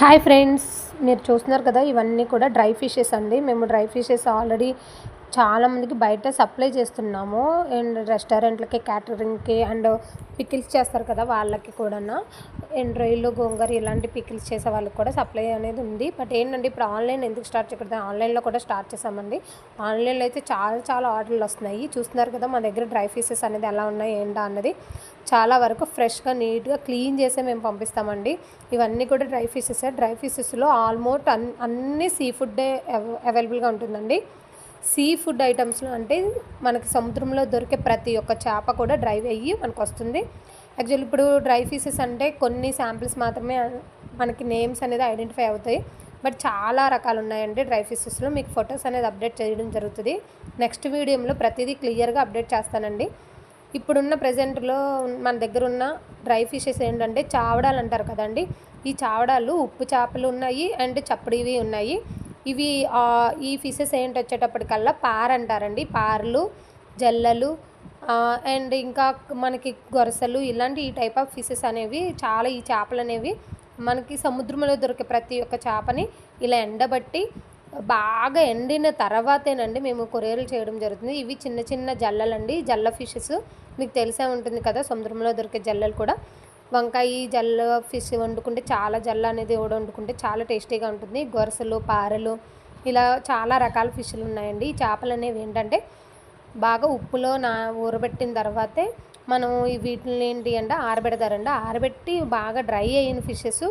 Hi friends, మీరు చూస్తున్నారు కదా, ఇవన్నీ కూడా డ్రై ఫిషెస్ అండి. మేము డ్రై ఫిషెస్ ఆల్రెడీ చాలామందికి బయట సప్లై చేస్తున్నాము. అండ్ రెస్టారెంట్లకి, క్యాటరింగ్కి అండ్ పికిల్స్ చేస్తారు కదా వాళ్ళకి కూడా. అండ్ రొయ్యలు, గోంగూర ఇలాంటి పికిల్స్ చేసే వాళ్ళకి కూడా సప్లై అనేది ఉంది. బట్ ఏంటంటే ఇప్పుడు ఆన్లైన్ ఎందుకు స్టార్ట్ చేయకూడదు, ఆన్లైన్లో కూడా స్టార్ట్ చేసామండి. ఆన్లైన్లో అయితే చాలా చాలా ఆర్డర్లు వస్తున్నాయి. చూస్తున్నారు కదా మా దగ్గర డ్రై ఫిషెస్ అనేది ఎలా ఉన్నాయి ఏంటా అన్నది. చాలా వరకు ఫ్రెష్గా, నీట్గా క్లీన్ చేసే మేము పంపిస్తామండి. ఇవన్నీ కూడా డ్రై ఫిషెస్. డ్రై ఫిషెస్లో ఆల్మోస్ట్ అన్ని సీ ఫుడ్డే అవైలబుల్గా ఉంటుందండి. సీ ఫుడ్ ఐటమ్స్లో అంటే మనకి సముద్రంలో దొరికే ప్రతి ఒక్క చేప కూడా డ్రై అయ్యి మనకు వస్తుంది. యాక్చువల్లీ ఇప్పుడు డ్రై ఫిషెస్ అంటే కొన్ని శాంపిల్స్ మాత్రమే మనకి నేమ్స్ అనేది ఐడెంటిఫై అవుతాయి. బట్ చాలా రకాలు ఉన్నాయండి డ్రై ఫిషెస్లో. మీకు ఫొటోస్ అనేది అప్డేట్ చేయడం జరుగుతుంది. నెక్స్ట్ వీడియోలో ప్రతిదీ క్లియర్గా అప్డేట్ చేస్తానండి. ఇప్పుడున్న ప్రజెంట్లో మన దగ్గర ఉన్న డ్రై ఫిషెస్ ఏంటంటే చావడాలు అంటారు కదండి. ఈ చావడాలు ఉప్పు చేపలు ఉన్నాయి అండ్ చప్పడివి ఉన్నాయి. ఇవి ఈ ఫిషెస్ ఏంటి వచ్చేటప్పటికల్లా పార అంటారండి. పారలు, జల్లలు అండ్ ఇంకా మనకి గొరసలు ఇలాంటి ఈ టైప్ ఆఫ్ ఫిషెస్ అనేవి చాలా. ఈ చేపలు అనేవి మనకి సముద్రంలో దొరికే ప్రతి ఒక్క చేపని ఇలా ఎండబట్టి బాగా ఎండిన తర్వాతేనండి మేము కొరియర్లు చేయడం జరుగుతుంది. ఇవి చిన్న చిన్న జల్లలండి, జల్ల ఫిషెస్. మీకు తెలిసే ఉంటుంది కదా సముద్రంలో దొరికే జల్లలు కూడా. వంకాయ జల్ల ఫిష్ వండుకుంటే, చాలా జల్ల అనేది వండుకుంటే చాలా టేస్టీగా ఉంటుంది. గొరసలు, పారలు ఇలా చాలా రకాల ఫిష్లు ఉన్నాయండి. ఈ చేపలు అనేవి ఏంటంటే బాగా ఉప్పులో ఊరబెట్టిన తర్వాతే మనం వీటిని ఏంటి అంటే ఆరబెడతారండి. ఆరబెట్టి బాగా డ్రై అయిన ఫిషెస్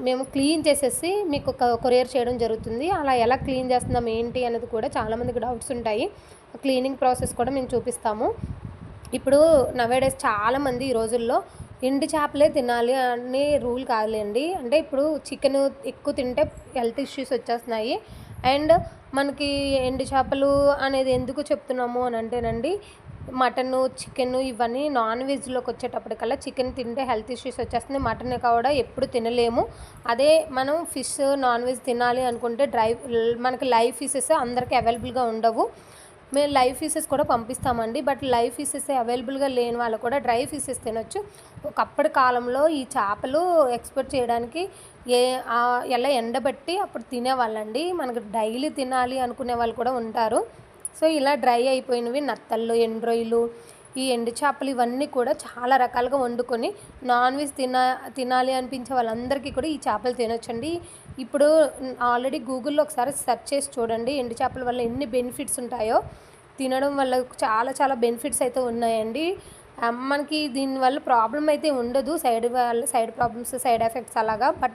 మేము క్లీన్ చేసేసి మీకు కొరియర్ చేయడం జరుగుతుంది. అలా ఎలా క్లీన్ చేస్తున్నాం ఏంటి అనేది కూడా చాలామందికి డౌట్స్ ఉంటాయి. క్లీనింగ్ ప్రాసెస్ కూడా మేము చూపిస్తాము. ఇప్పుడు నవేడేస్ చాలామంది ఈ రోజుల్లో ఎండు చేపలే తినాలి అనే రూల్ కాదులేండి. అంటే ఇప్పుడు చికెన్ ఎక్కువ తింటే హెల్త్ ఇష్యూస్ వచ్చేస్తున్నాయి. అండ్ మనకి ఎండు చేపలు అనేది ఎందుకు చెప్తున్నాము అని అంటేనండి, మటను, చికెన్ ఇవన్నీ నాన్ వెజ్లోకి వచ్చేటప్పటికల్లా చికెన్ తింటే హెల్త్ ఇష్యూస్ వచ్చేస్తుంది. మటన్ కూడా ఎప్పుడు తినలేము. అదే మనం ఫిష్, నాన్ వెజ్ తినాలి అనుకుంటే మనకి లైవ్ ఫిషెస్ అందరికీ అవైలబుల్గా ఉండవు. మేము లైవ్ ఫిషెస్ కూడా పంపిస్తామండి. బట్ లైవ్ ఫిషెస్ అవైలబుల్గా లేని వాళ్ళు కూడా డ్రై ఫిషెస్ తినొచ్చు. ఒకప్పటి కాలంలో ఈ చేపలు ఎక్స్పోర్ట్ చేయడానికి ఎలా ఎండబెట్టి అప్పుడు తినేవాళ్ళండి. మనకు డైలీ తినాలి అనుకునే వాళ్ళు కూడా ఉంటారు. సో ఇలా డ్రై అయిపోయినవి నత్తళ్ళు, ఎండ్రొయ్యలు, ఈ ఎండు చేపలు ఇవన్నీ కూడా చాలా రకాలుగా వండుకొని నాన్ వెజ్ తినాలి అనిపించే వాళ్ళందరికీ కూడా ఈ చేపలు తినొచ్చండి. ఇప్పుడు ఆల్రెడీ గూగుల్లో ఒకసారి సెర్చ్ చేసి చూడండి, ఎండు చేపల వల్ల ఎన్ని బెనిఫిట్స్ ఉంటాయో. తినడం వల్ల చాలా చాలా బెనిఫిట్స్ అయితే ఉన్నాయండి. మనకి దీనివల్ల ప్రాబ్లం అయితే ఉండదు, సైడ్ ప్రాబ్లమ్స్, సైడ్ ఎఫెక్ట్స్ అలాగా. బట్